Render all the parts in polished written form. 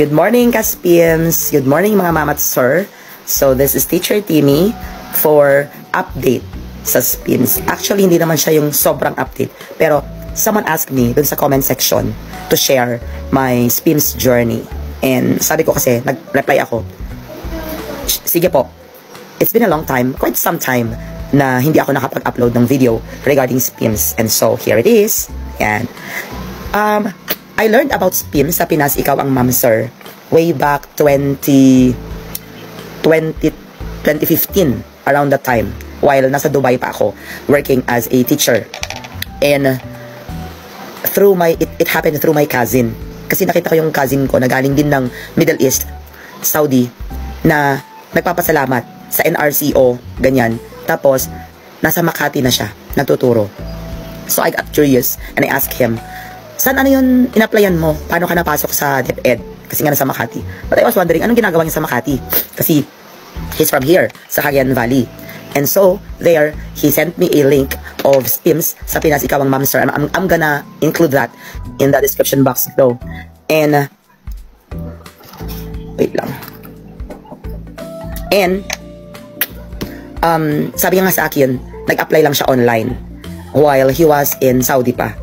Good morning, Kaspians! Good morning, mga mama at sir. So, this is Teacher Timmy for update sa spins. Actually, hindi naman siya yung sobrang update. Pero, someone asked me dun sa comment section to share my spins journey. And sabi ko kasi, nag-reply ako, sige po, it's been a long time, quite some time, na hindi ako nakapag-upload ng video regarding spins. And so, here it is. Yan. I learned about spins sa Pinas Ikaw Ang Mom Sir way back 2015, around that time, while nasa Dubai pa ako working as a teacher. And through it happened through my cousin, kasi nakita ko yung cousin ko na galing din ng Middle East, Saudi, na nagpapasalamat sa NRCO, ganyan. Tapos nasa Makati na siya nagtuturo. So I got curious and I asked him, saan ano yun in-applyan mo? Paano ka napasok sa DepEd? Kasi nga nasa Makati. But I was wondering, anong ginagawa niya sa Makati? Kasi he's from here, sa Cagayan Valley. And so, there, he sent me a link of spins sa Pinas Ikaw Ang Mom Sir. I'm gonna include that in the description box below. And, wait lang. And, sabi nga sa akin, nag-apply lang siya online while he was in Saudi pa.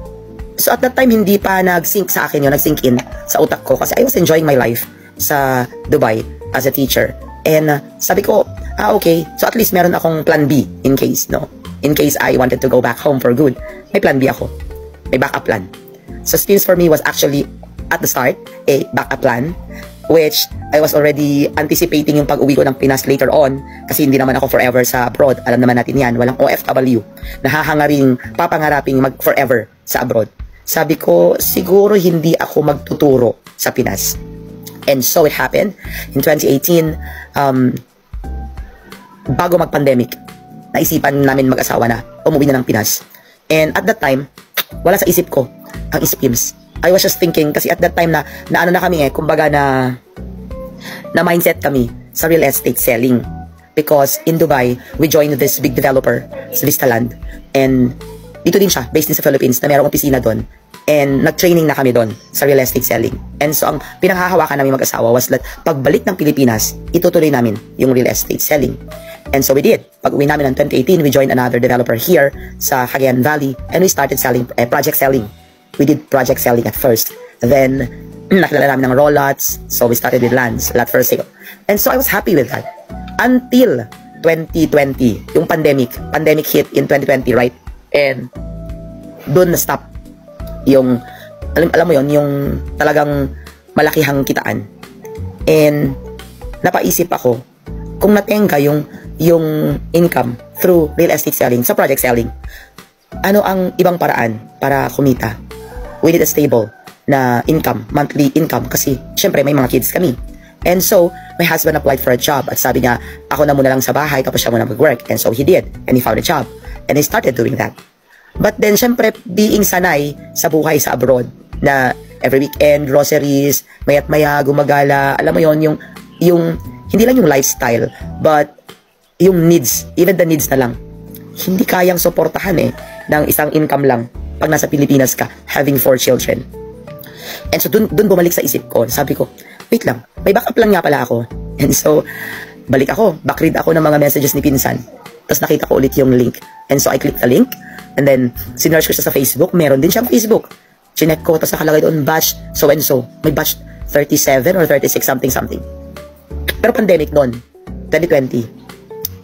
So at that time, hindi pa nag-sync sa akin yun, nag-sync in sa utak ko kasi I was enjoying my life sa Dubai as a teacher. And sabi ko, okay, so at least meron akong plan B in case, no? In case I wanted to go back home for good, may plan B ako. May backup plan. So spins for me was actually, at the start, a backup plan, which I was already anticipating yung pag-uwi ko ng Pinas later on kasi hindi naman ako forever sa abroad. Alam naman natin yan, walang OFW na hahangaring, papangaraping mag-forever sa abroad. Sabi ko, siguro hindi ako magtuturo sa Pinas. And so it happened. In 2018, bago mag-pandemic, naisipan namin mag-asawa na, umuwi na ng Pinas. And at that time, wala sa isip ko ang spins. I was just thinking, kasi at that time na ano na kami kumbaga na mindset kami sa real estate selling. Because in Dubai, we joined this big developer, sa Vistaland. And dito din siya, based din sa Philippines, na mayroong opisina doon. And nag-training na kami doon sa real estate selling. And so, ang pinanghahawakan namin mag-asawa was that pagbalik ng Pilipinas, itutuloy namin yung real estate selling. And so we did. Pag-uwi namin ng 2018, we joined another developer here sa Cagayan Valley. And we started selling, project selling. We did project selling at first. Then, nakilala namin ng raw lots. So we started with lands, lot for sale. And so I was happy with that. Until 2020, yung pandemic hit in 2020, right? And doon na-stop yung, alam mo yon, yung talagang malakihang kitaan. And napaisip ako, kung natenga yung income through real estate selling, sa project selling, ano ang ibang paraan para kumita with a stable na income, monthly income, kasi syempre may mga kids kami. And so, my husband applied for a job at sabi niya, ako na muna lang sa bahay tapos siya muna mag-work. And so he did, and he found a job. And he started doing that. But then, syempre, being sanay sa buhay sa abroad, na every weekend, groceries, maya't maya, gumagala, alam mo yon, yung hindi lang yung lifestyle, but yung needs, even the needs na lang, hindi kayang suportahan ng isang income lang pag nasa Pilipinas ka, having 4 children. And so, dun bumalik sa isip ko, sabi ko, wait lang, may backup plan nga pala ako. And so, balik ako, backread ako ng mga messages ni Pinsan, tapos nakita ko ulit yung link. And so, I clicked the link, and then, sinerge ko siya sa Facebook. Meron din siyang Facebook. Chinek ko, tapos nakalagay doon, batch so and so. May batch 37 or 36 something. Pero pandemic noon, 2020.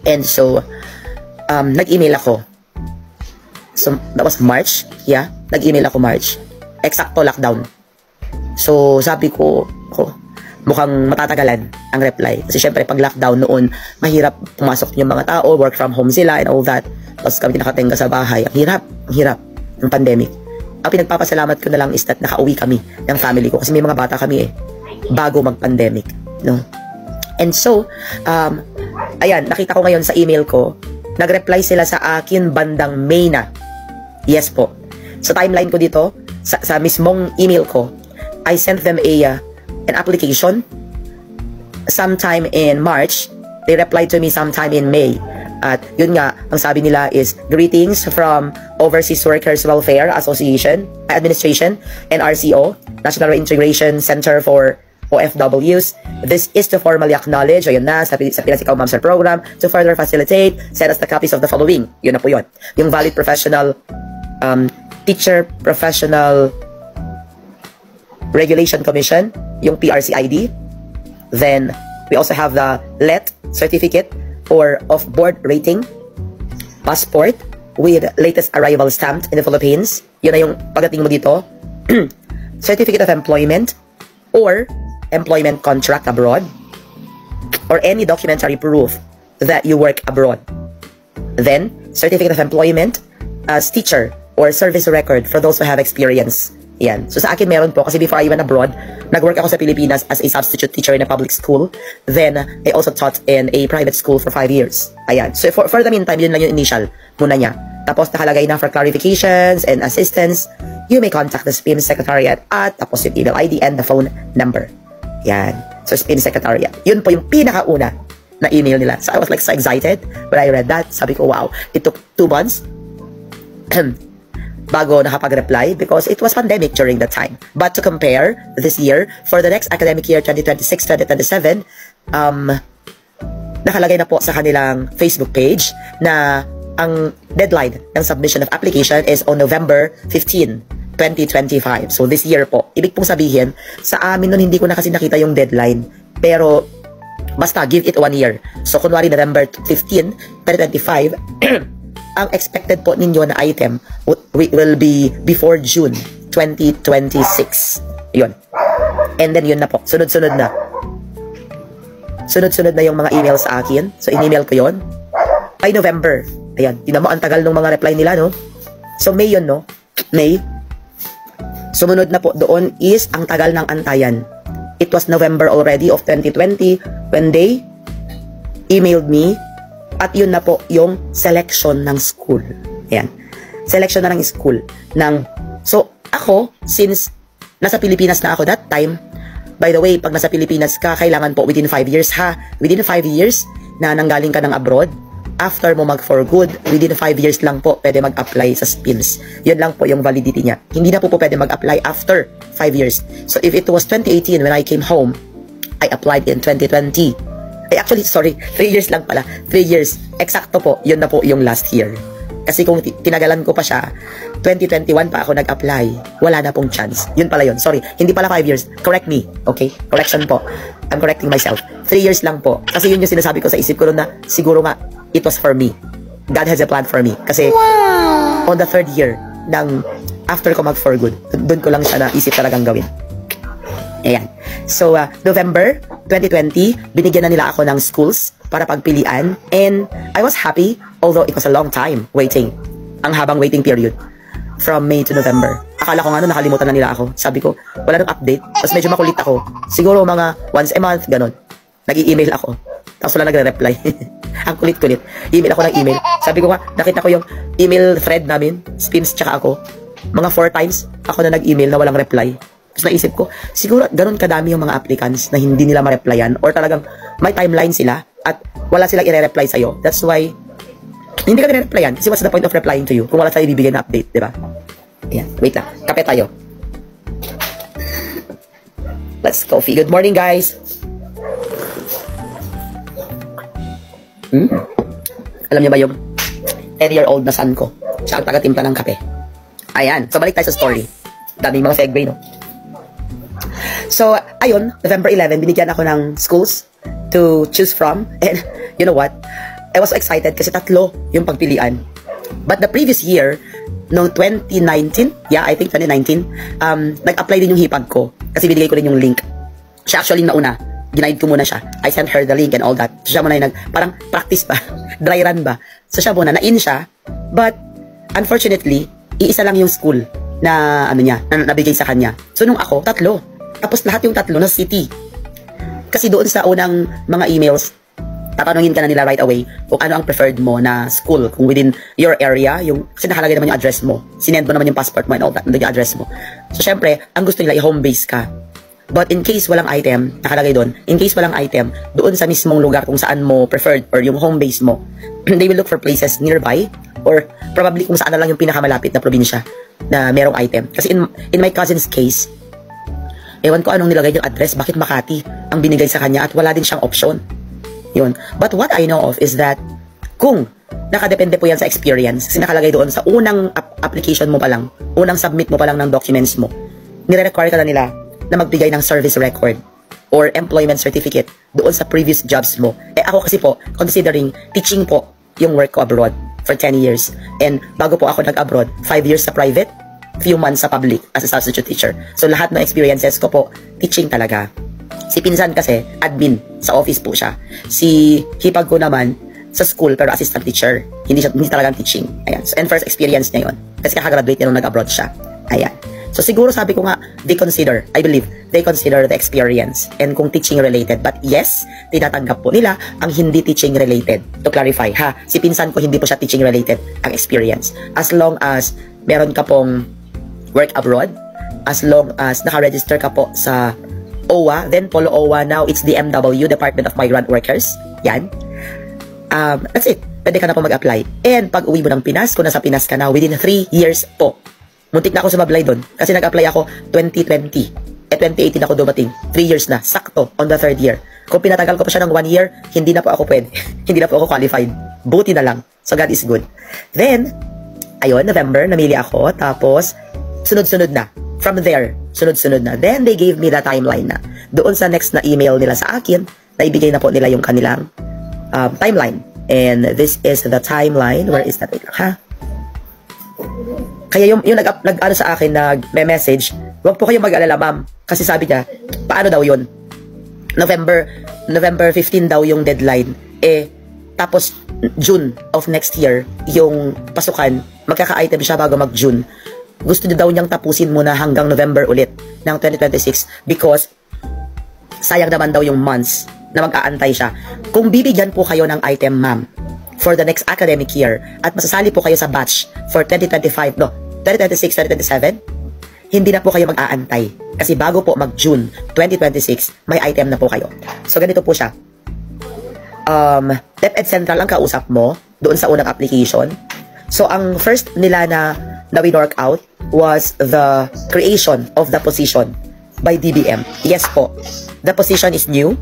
And so, nag-email ako. So, that was March. Yeah, nag-email ako March. Eksakto lockdown. So, sabi ko, mukhang matatagalan ang reply. Kasi syempre, pag lockdown noon, mahirap pumasok yung mga tao, work from home sila and all that. Tapos kami nakatenga sa bahay. Ang hirap ng pandemic. Ang pinagpapasalamat ko na lang is that nakauwi kami ng family ko. Kasi may mga bata kami bago mag-pandemic. No? And so, ayan, nakita ko ngayon sa email ko, nag-reply sila sa akin bandang May na. Yes po. Sa timeline ko dito, sa mismong email ko, I sent them an application sometime in March. They replied to me sometime in May. At yun nga, ang sabi nila is, greetings from Overseas Workers Welfare Association, Administration, NRCO, National Integration Center for OFWs. This is to formally acknowledge, ayun na, sa Pinas Ikaw Ma'am Sir program, to further facilitate, send us the copies of the following. Yun na po yun. Yung valid professional, teacher professional regulation commission, yung PRCID. Then, we also have the LET certificate or of board rating, passport with latest arrival stamped in the Philippines. Yun na yung pagdating mo dito. Certificate of employment or employment contract abroad, or any documentary proof that you work abroad. Then, certificate of employment as teacher or service record for those who have experience. Yan. So sa akin meron po kasi before I went abroad, nag-work ako sa Pilipinas as a substitute teacher in a public school. Then, I also taught in a private school for 5 years. Ayan. So for the meantime, yun lang yung initial muna niya. Tapos nakalagay na for clarifications and assistance, you may contact the SPIMS Secretariat at tapos yung email ID and the phone number. Yan. So SPIMS Secretariat. Yun po yung pinakauna na email nila. So I was like so excited when I read that. Sabi ko, wow. It took 2 months bago nakapag-reply because it was pandemic during that time. But to compare this year, for the next academic year 2026-2027, nakalagay na po sa kanilang Facebook page na ang deadline ng submission of application is on November 15, 2025. So this year po. Ibig pong sabihin, sa amin nun hindi ko na kasi nakita yung deadline. Pero basta give it 1 year. So kunwari November 15, 2025, ang expected po ninyo na item will be before June 2026. Yun. And then yun na po. Sunod-sunod na. Sunod-sunod na yung mga email sa akin. So in-email ko yun. Ay, November. Ayan. Tingnan mo, ang tagal ng mga reply nila, no? So May yun, no? May. Sumunod na po doon is ang tagal ng antayan. It was November already of 2020 when they emailed me. At yun na po yung selection ng school. Ayan. Selection na ng school. So, ako, since nasa Pilipinas na ako that time, by the way, pag nasa Pilipinas ka, kailangan po within 5 years ha. Within 5 years na nanggaling ka ng abroad, after mo mag for good, within 5 years lang po pwede mag-apply sa SPIMS. Yun lang po yung validity niya. Hindi na po pwede mag-apply after 5 years. So, if it was 2018 when I came home, I applied in 2020. Actually, sorry, 3 years lang pala. 3 years. Eksakto po, yun na po yung last year. Kasi kung tinagalan ko pa siya, 2021 pa ako nag-apply. Wala na pong chance. Yun pala yun. Sorry, hindi pala 5 years. Correct me. Okay? Correction po. I'm correcting myself. 3 years lang po. Kasi yun yung sinasabi ko sa isip ko na siguro nga, it was for me. God has a plan for me. Kasi on the 3rd year ng after ko mag for good, doon ko lang siya naisip talagang gawin. Ayan. So, November 2020, binigyan na nila ako ng schools para pagpilian. And I was happy, although it was a long time waiting. Ang habang waiting period. From May to November. Akala ko nga nakalimutan na nila ako. Sabi ko, wala nang update. Tapos medyo makulit ako. Siguro mga once a month, ganon. Nag-i-email ako. Tapos wala nagre-reply. Ang kulit-kulit. Email ako ng email. Sabi ko nga, nakita ko yung email thread namin, SPIMS tsaka ako. Mga 4 times ako na nag-email na walang reply. Tapos naisip ko, siguro ganun kadami yung mga applicants na hindi nila ma-replyan or talagang may timeline sila at wala silang i-reply sa'yo. That's why, hindi ka i-replyan. Kasi what's the point of replying to you kung wala sa'yo ibibigay na update, di ba? Ayan, wait lang. Kape tayo. Let's coffee. Good morning, guys. Alam niyo ba yung 10-year-old na son ko? Siya ang taga-timpla ng kape. Ayan. So, balik tayo sa story. Daming mga segue, no? So, ayun, November 11, binigyan ako ng schools to choose from. And, you know what? I was so excited kasi 3 yung pagpilian. But the previous year, no 2019, yeah, I think 2019, nag-apply din yung hipag ko. Kasi binigay ko rin yung link. Siya actually nauna. Ginaid ko muna siya. I sent her the link and all that. So, siya muna yung parang practice ba? Dry run ba? So, siya muna, na-in siya. But, unfortunately, iisa lang yung school na, na nabigay sa kanya. So, nung ako, 3. Tapos lahat yung 3 na city. Kasi doon sa unang mga emails, tatanungin ka na nila right away kung ano ang preferred mo na school. Kung within your area, kasi nakalagay naman yung address mo. Sinend mo naman yung passport mo and all that, yung address mo. So, syempre, ang gusto nila, i-home base ka. But in case walang item, nakalagay doon, in case walang item, doon sa mismong lugar kung saan mo preferred or yung home base mo, they will look for places nearby or probably kung saan na lang yung pinakamalapit na probinsya na merong item. Kasi in my cousin's case, Ewan ko anong nilagay yung address, bakit Makati ang binigay sa kanya at wala din siyang option. Yun. But what I know of is that kung nakadepende po yan sa experience, kasi nakalagay doon sa unang application mo pa lang, unang submit mo pa lang ng documents mo, nire-require ka na nila na magbigay ng service record or employment certificate doon sa previous jobs mo. Ako kasi po, considering teaching po yung work ko abroad for 10 years. And bago po ako nag-abroad, 5 years sa private, few months sa public as a substitute teacher. So lahat ng experiences ko po, teaching talaga. Si pinsan kasi, admin, sa office po siya. Si hipag ko naman, sa school pero assistant teacher. Hindi talagang teaching. Ayan. So, and first experience niya yun. Kasi kakagraduate niya nung nag-abroad siya. Ayan. So siguro sabi ko nga, I believe, they consider the experience and kung teaching related. But yes, tinatanggap po nila ang hindi teaching related. To clarify, ha, si pinsan ko hindi po siya teaching related ang experience. As long as meron ka pong work abroad, as long as naka-register ka po sa OWA, then Polo OWA, now it's DMW, Department of Migrant Workers. Yan. That's it. Pwede ka na po mag-apply. And pag uwi mo ng Pinas, kung nasa Pinas ka na, within 3 years po. Muntik na ako sumablay doon. Kasi nag-apply ako 2020. 2018 ako dumating. 3 years na. Sakto. On the 3rd year. Kung pinatagal ko pa siya ng 1 year, hindi na po ako pwede. Hindi na po ako qualified. Buti na lang. So God is good. Then, ayun, November, namili ako. Tapos, sunod-sunod na. From there, sunod-sunod na. Then, they gave me the timeline na. Doon sa next na email nila sa akin, naibigay na po nila yung kanilang timeline. And this is the timeline. Where is that? Wait lang, ha? Kaya yung nag-ano sa akin, nag-message, huwag po kayong mag-alala, ma'am. Kasi sabi niya, paano daw yun? November 15 daw yung deadline. Tapos June of next year, yung pasukan, magkaka-item siya bago mag-June. Gusto niya daw niyang tapusin muna hanggang November ulit ng 2026 because sayang naman daw yung months na mag-aantay siya. Kung bibigyan po kayo ng item, ma'am, for the next academic year, at masasali po kayo sa batch for 2026, 2027, hindi na po kayo mag-aantay. Kasi bago po mag-June 2026, may item na po kayo. So, ganito po siya. DepEd Central ang kausap mo doon sa unang application. So, ang first nila na we-work out was the creation of the position by DBM. Yes po. The position is new.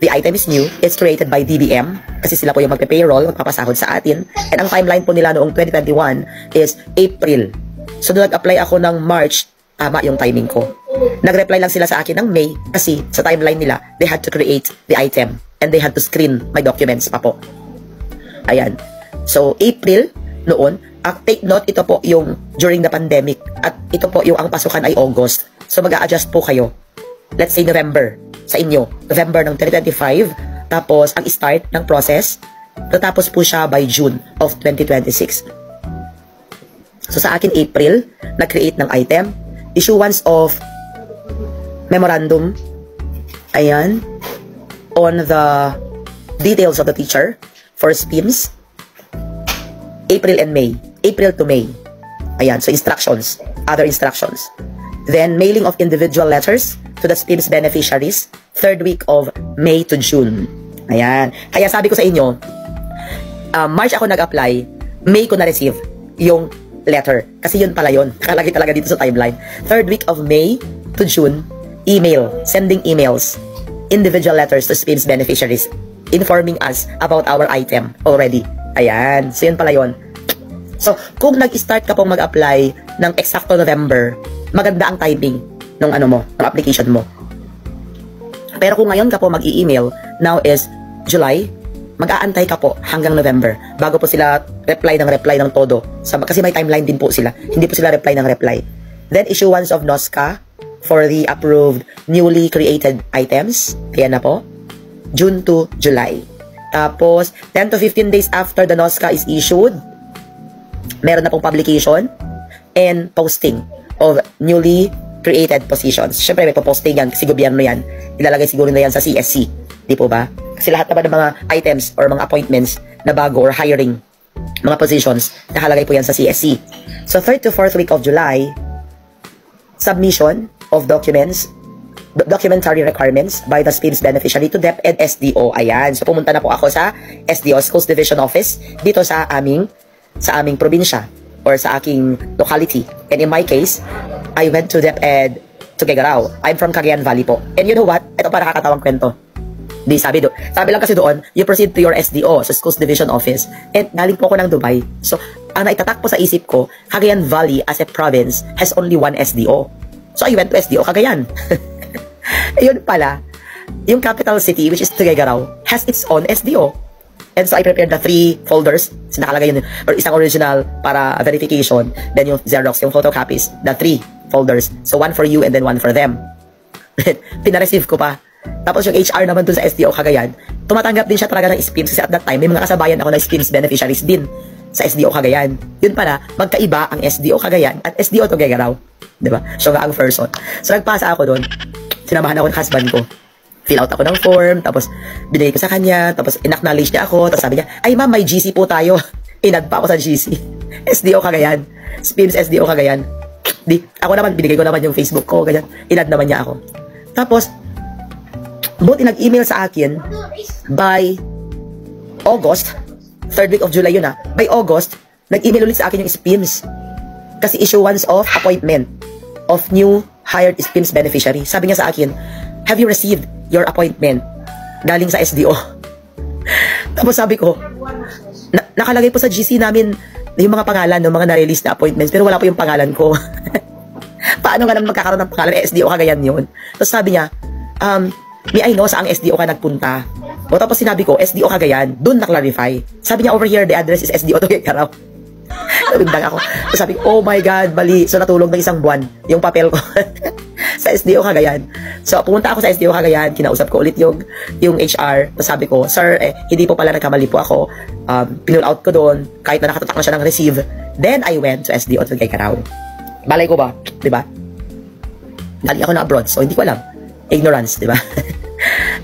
The item is new. It's created by DBM kasi sila po yung magpe-payroll, magpapasahod sa atin. And ang timeline po nila noong 2021 is April. So, nung nag-apply ako ng March, tama yung timing ko. Nag-reply lang sila sa akin ng May kasi sa timeline nila, they had to create the item and they had to screen my documents pa po. Ayan. So, April noon, take note, ito po yung during the pandemic at ito po yung ang pasukan ay August. So, mag-a-adjust po kayo. Let's say November sa inyo. November ng 2025. Tapos, ang start ng process, natapos po siya by June of 2026. So, sa akin, April, nag-create ng item. Issuance of memorandum. Ayan. On the details of the teacher for SPIMS. April and May. April to May. Ayan. So, instructions. Other instructions. Then, mailing of individual letters to the SPIMS beneficiaries, 3rd week of May to June. Ayan. Kaya sabi ko sa inyo, March ako nag-apply, May ko na-receive yung letter. Kasi yun pala yun. Nakalagay talaga dito sa timeline. 3rd week of May to June, email, sending emails, individual letters to SPIMS beneficiaries, informing us about our item already. Ayan. So, yun pala yun. So, kung nag-start ka pong mag-apply ng eksakto November, maganda ang timing ng ng application mo. Pero kung ngayon ka po mag-i-email, now is July, mag-aantay ka po hanggang November bago po sila reply ng todo. Kasi may timeline din po sila. Hindi po sila reply ng reply. Then, issuance of NOSCA for the approved newly created items. Ayan na po. June to July. Tapos, 10 to 15 days after the NOSCA is issued, meron na pong publication and posting of newly created positions. Siyempre, may posting yan kasi gobyerno yan. Ilalagay siguro na yan sa CSC. Di po ba? Kasi lahat naman ng mga items or mga appointments na bago or hiring, mga positions, nakalagay po yan sa CSC. So, 3rd to 4th week of July, submission of documents, documentary requirements by the SPIMS beneficiary to DepEd SDO. Ayan. So, pumunta na po ako sa SDO, Schools Division Office, dito sa aming probinsya or sa aking locality. And in my case, I went to DepEd Tuguegarao. I'm from Cagayan Valley po. And you know what? Ito para kakatawang kwento. Di sabi lang kasi doon, you proceed to your SDO, sa Schools Division Office. And galing po ako ng Dubai. So, ang naitatak po sa isip ko, Cagayan Valley as a province has only one SDO. So, I went to SDO Cagayan. Yun pala, yung capital city, which is Tuguegarao, has its own SDO. And so, I prepared the 3 folders. So, nakalagay yun, or isang original para verification. Then yung Xerox, yung photocopies, the 3 folders. So, one for you and then one for them. Pinareceive ko pa. Tapos yung HR naman dun sa SDO Cagayan, tumatanggap din siya talaga ng SPIMS kasi at that time, may mga kasabayan ako na SPIMS beneficiaries din sa SDO Cagayan. Yun pala, magkaiba ang SDO Cagayan at SDO Tuguegarao. Diba? Siya nga ang person. So, nagpasa ako dun. Sinamahan ako ng husband ko. Fill out ako ng form, tapos binigay ko sa kanya, tapos in-acknowledge niya ako, tapos sabi niya, ay ma'am, may GC po tayo. Inad pa ako sa GC. SDO Cagayan. SPIMS SDO Cagayan. Ako naman, binigay ko naman yung Facebook ko, ganyan. Inad naman niya ako. Tapos, buti nag-email sa akin by August, 3rd week of July yun by August, nag-email ulit sa akin yung SPIMS. Kasi issuance of appointment of new hired SPIMS beneficiary. Sabi niya sa akin, have you received your appointment? Galing sa SDO. Tapos sabi ko, nakalagay po sa GC namin yung mga pangalan ng mga na-release na appointments, pero wala po yung pangalan ko. Paano nga naman magkakaroon ng pangalan? SDO Cagayan yun. Tapos sabi niya, may I know saang SDO ka nagpunta. O tapos sinabi ko, SDO Cagayan, dun na-clarify. Sabi niya, over here, the address is SDO Tuguegarao. Nabindang ako. So sabi ko, oh my God, mali. So natulog ng isang buwan yung papel ko sa SDO Cagayan. So pumunta ako sa SDO Cagayan, kinausap ko ulit yung HR. Tapos sabi ko, sir, hindi po pala nagkamali po ako. Pinull out ko doon, kahit na nakatatak na siya ng receive. Then I went to SDO Tuguegarao. Balay ko ba? Diba? Galing ako na abroad, so hindi ko alam. Ignorance, di ba?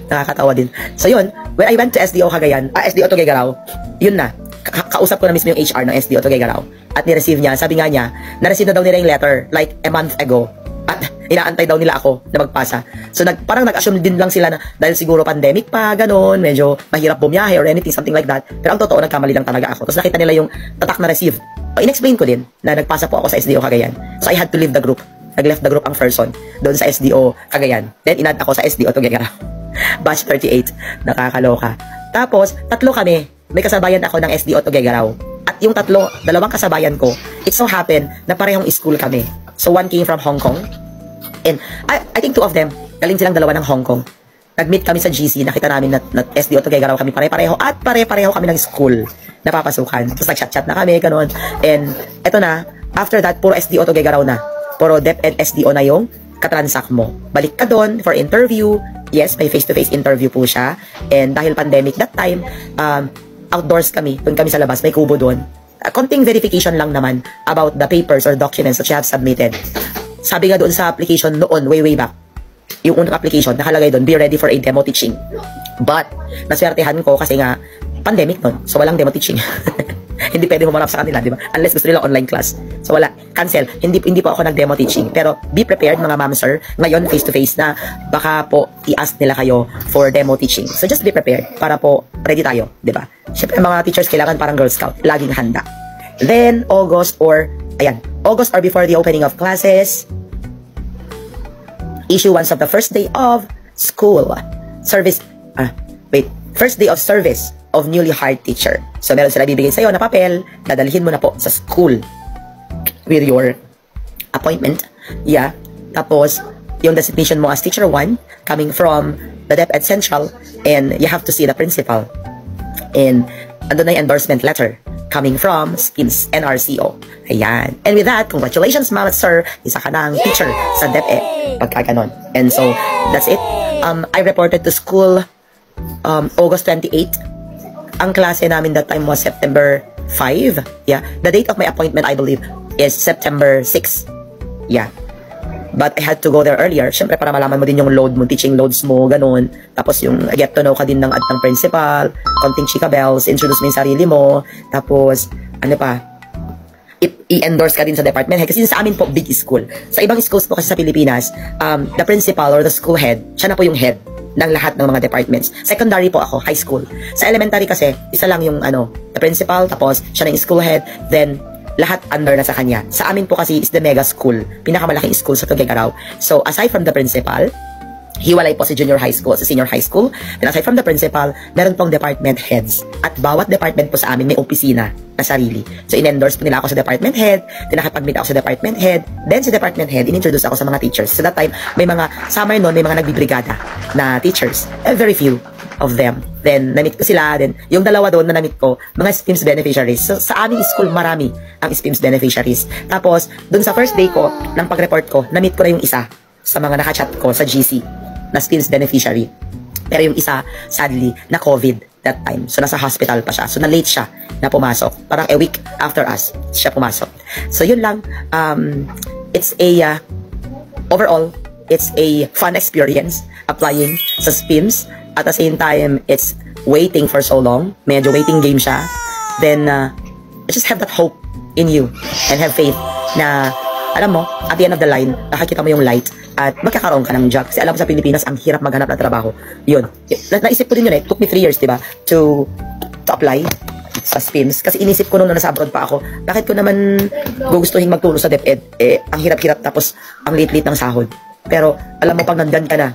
Nakakatawa din. So yun, when I went to SDO Cagayan, SDO Tuguegarao, yun na. Kausap ko na mismo yung HR ng SDO Tuguegarao. At ni-receive niya, sabi nga niya, na-receive na daw nila yung letter like a month ago. At inaantay daw nila ako na magpasa. So parang nag-assume din lang sila na dahil siguro pandemic pa, ganun, medyo mahirap bumiyahe or anything, something like that. Pero ang totoo, nagkamali lang talaga ako. Tapos nakita nila yung tatak na receive. So, in-explain ko din na nagpasa po ako sa SDO Cagayan. So I had to leave the group. Nag-left the group ang person doon sa SDO Cagayan. Then, inad ako sa SDO Tuguegarao. Batch 38. Nakakaloka. Tapos, 3 kami. May kasabayan ako ng SDO Tuguegarao. At yung 2, 2 kasabayan ko, it so happened na parehong school kami. So, one came from Hong Kong. And, I think 2 of them, galing silang 2 ng Hong Kong. Nag-meet kami sa GC, nakita namin na SDO Tuguegarao kami pare-pareho. At pare-pareho kami ng school na papasukan. Tapos, nag-chat-chat na kami, ganun. And, eto na, after that, puro SDO Tuguegarao na. Puro DepEd SDO na yung katransak mo. Balik ka doon for interview. Yes, may face-to-face interview po siya. And dahil pandemic that time, outdoors kami. Doon kami sa labas. May kubo doon. Konting verification lang naman about the papers or documents that you have submitted. Sabi nga doon sa application noon, way back, yung unang application, nakalagay doon, be ready for a demo teaching. But, naswertehan ko kasi nga, pandemic noon. So, walang demo teaching. Hindi pwede humarap sa kanila, di ba? Unless gusto nila online class. So wala, cancel. Hindi po ako nag-demo teaching. Pero be prepared mga ma'am sir, ngayon face to face na baka po i-ask nila kayo for demo teaching. So just be prepared para po ready tayo, di ba? Syempre mga teachers kailangan parang Girl Scout, laging handa. Then August or before the opening of classes, issuance of the first day of school. First day of service of newly hired teacher. So, meron sila bibigay sa'yo na papel, dadalhin mo na po sa school with your appointment. Yeah. Tapos, yung designation mo as teacher 1, coming from the DepEd Central, and you have to see the principal. And, andun na yung endorsement letter coming from SPIMS NRCO. Ayan. And with that, congratulations, ma'am at sir. Isa ka na ang teacher sa DepEd. Pagka ganon. And so, that's it. I reported to school August 28. Ang klase namin that time was September 5. Yeah. The date of my appointment, I believe, is September 6. Yeah. But I had to go there earlier. Siyempre, para malaman mo din yung load mo, teaching loads mo, ganun. Tapos yung get to know ka din ng principal, konting chika bells, introduce mo yung sarili mo. Tapos, ano pa, i-endorse ka din sa department head. Kasi sa amin po, big school. Sa ibang schools po kasi sa Pilipinas, the principal or the school head, siya na po yung head ng lahat ng mga departments. Secondary po ako, high school. Sa elementary kasi, isa lang yung the principal, tapos siya na yung school head, then lahat under na sa kanya. Sa amin po kasi is the mega school, pinakamalaking school sa Tuguegarao. So aside from the principal, hiwalay po si junior high school, sa senior high school. And aside from the principal, meron pong department heads. At bawat department po sa amin may opisina na sarili. So in-endorse po nila ako sa department head, tinakipag-meet ako sa department head, then si department head, in-introduce ako sa mga teachers. So that time, may mga, summer noon, may mga nagbibrigada na teachers. Very few of them. Then, na-meet ko sila. Then, yung dalawa doon na na-meet ko, mga SPIMS beneficiaries. So, sa aming school, marami ang SPIMS beneficiaries. Tapos, doon sa first day ko, ng pag-report ko, na-meet ko na yung isa sa mga nakachat ko sa GC na SPIMS beneficiary. Pero yung isa, sadly, na COVID that time. So, nasa hospital pa siya. So, na-late siya na pumasok. Parang a week after us, siya pumasok. So, yun lang. It's a, overall, it's a fun experience applying sa SPIMS. At the same time, it's waiting for so long. Medyo waiting game siya. Then, just have that hope in you and have faith na, alam mo, at the end of the line, nakakita mo yung light at magkakaroon ka ng job. Kasi alam mo sa Pilipinas, ang hirap maghanap ng trabaho. Yun. Naisip ko din yun eh. It took me 3 years, diba? To apply sa SPIMS. Kasi inisip ko nung nasa abroad pa ako, bakit ko naman gugustuhin magturo sa DepEd? Eh, ang hirap-hirap tapos ang late-late ng sahod. Pero, alam mo, pag nandyan ka na,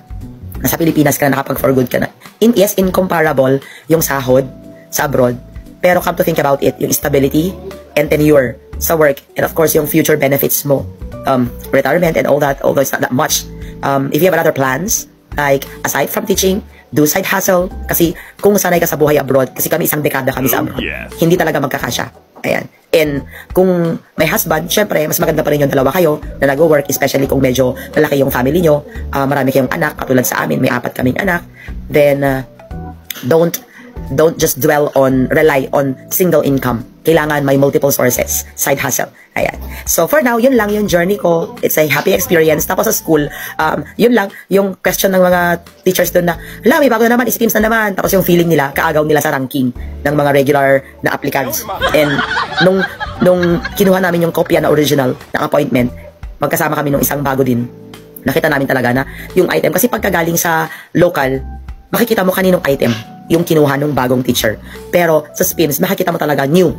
nasa Pilipinas ka na, nakapag-for good ka na. Yes, incomparable yung sahod sa abroad. Pero come to think about it, yung stability and tenure sa work, and of course, yung future benefits mo, retirement and all that, although it's not that much. If you have other plans, like aside from teaching, do side hustle. Kasi kung sanay ka sa buhay abroad, kasi kami isang dekada kami sa abroad, hindi talaga magkakasya. Ayan. And kung may husband, syempre, mas maganda pa rin yung dalawa kayo na nag-work, especially kung medyo malaki yung family nyo, marami kayong anak, katulad sa amin, may 4 kaming anak. Then, don't just rely on single income. Kailangan may multiple sources, side hustle. Ayan. So, for now, yun lang yung journey ko. It's a happy experience. Tapos sa school, yun lang, yung question ng mga teachers doon na, hala, may bago na naman, SPIMS na naman. Tapos yung feeling nila, kaagaw nila sa ranking ng mga regular na applicants. And, nung kinuha namin yung kopya na original ng appointment, magkasama kami nung isang bago din. Nakita namin talaga na yung item. Kasi pagkagaling sa local, makikita mo kaninong item yung kinuha ng bagong teacher. Pero sa SPIMS, makikita mo talaga new.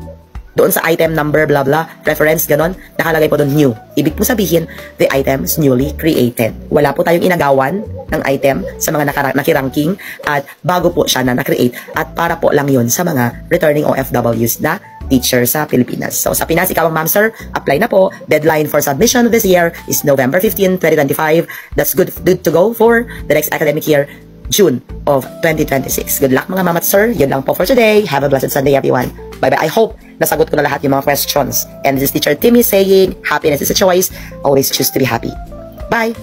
Doon sa item number, blah blah, preference, ganon, nakalagay po doon new. Ibig mo sabihin, the item is newly created. Wala po tayong inagawan ng item sa mga nakiranking at bago po siya na na-create at para po lang yun sa mga returning OFWs na teacher sa Pilipinas. So sa Pinas, ikaw ang ma'am sir, apply na po. Deadline for submission this year is November 15, 2025. That's good to go for the next academic year, June of 2026. Good luck mga ma'am at sir. Yun lang po for today. Have a blessed Sunday everyone. Bye-bye. I hope nasagot ko na lahat yung mga questions. And this is Teacher Timmy saying, happiness is a choice. Always choose to be happy. Bye.